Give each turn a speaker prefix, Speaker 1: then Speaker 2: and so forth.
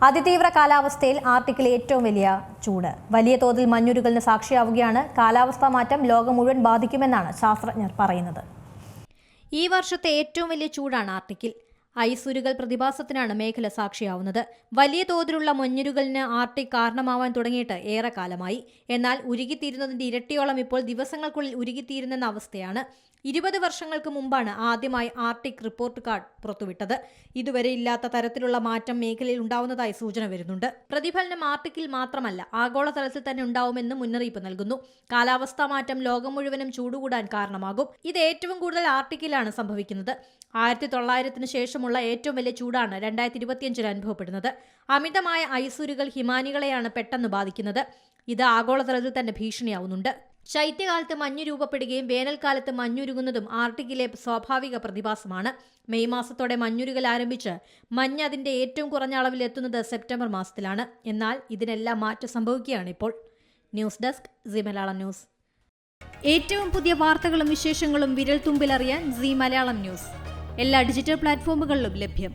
Speaker 1: അതിതീവ്ര കാലാവസ്ഥയിൽ ആർട്ടിക്കിൽ ഏറ്റവും വലിയ ചൂട്. വലിയ തോതിൽ മഞ്ഞുരുകലിന് സാക്ഷിയാവുകയാണ്. കാലാവസ്ഥാ മാറ്റം ലോകം മുഴുവൻ ബാധിക്കുമെന്നാണ് ശാസ്ത്രജ്ഞർ പറയുന്നത്. ഈ വർഷത്തെ ഏറ്റവും വലിയ ചൂടാണ് ആർട്ടിക്കിൽ. ഐസ് ഉരുകൽ പ്രതിഭാസത്തിനാണ് മേഖല സാക്ഷിയാവുന്നത്. വലിയ തോതിലുള്ള മഞ്ഞുരുകലിന് ആർട്ടിക് കാരണമാവാൻ തുടങ്ങിയിട്ട് ഏറെക്കാലമായി. എന്നാൽ ഉരുകിത്തീരുന്നതിന്റെ ഇരട്ടിയോളം ഇപ്പോൾ ദിവസങ്ങൾക്കുള്ളിൽ ഉരുകിത്തീരുന്നെന്ന അവസ്ഥയാണ്. 20 വർഷങ്ങൾക്ക് മുമ്പാണ് ആദ്യമായി ആർട്ടിക് റിപ്പോർട്ട് കാർഡ് പുറത്തുവിട്ടത്. ഇതുവരെ ഇല്ലാത്ത തരത്തിലുള്ള മാറ്റം മേഖലയിൽ ഉണ്ടാവുന്നതായി സൂചന വരുന്നുണ്ട്. പ്രതിഫലനം ആർട്ടിക്കിൽ മാത്രമല്ല, ആഗോളതലത്തിൽ തന്നെ ഉണ്ടാവുമെന്നും മുന്നറിയിപ്പ് നൽകുന്നു. കാലാവസ്ഥാ മാറ്റം ലോകം മുഴുവനും ചൂടുകൂടാൻ കാരണമാകും. ഇത് ഏറ്റവും കൂടുതൽ ആർട്ടിക്കിലാണ് സംഭവിക്കുന്നത്. 1900-ന് ശേഷമുള്ള ഏറ്റവും വലിയ ചൂടാണ് 2025-ൽ അനുഭവപ്പെടുന്നത്. അമിതമായ ഐസുരുകൾ ഹിമാനികളെയാണ് പെട്ടെന്ന് ബാധിക്കുന്നത്. ഇത് ആഗോളതലത്തിൽ തന്നെ ഭീഷണിയാവുന്നുണ്ട്. ശൈത്യകാലത്ത് മഞ്ഞ് രൂപപ്പെടുകയും വേനൽക്കാലത്ത് മഞ്ഞുരുകുന്നതും ആർട്ടിക്കിലെ സ്വാഭാവിക പ്രതിഭാസമാണ്. മെയ് മാസത്തോടെ മഞ്ഞുരുകൽ ആരംഭിച്ച് മഞ്ഞ് അതിന്റെ ഏറ്റവും കുറഞ്ഞ അളവിൽ എത്തുന്നത് സെപ്റ്റംബർ മാസത്തിലാണ്. എന്നാൽ ഇതിനെല്ലാം മാറ്റം സംഭവിക്കുകയാണ് ഇപ്പോൾ. News desk Zee Malayalam News. ഏറ്റവും പുതിയ വാർത്തകളും വിശേഷങ്ങളും വിരൽ തുമ്പിലറിയാൻ സീ മലയാളം ന്യൂസ് എല്ലാ ഡിജിറ്റൽ പ്ലാറ്റ്ഫോമുകളിലും ലഭ്യം.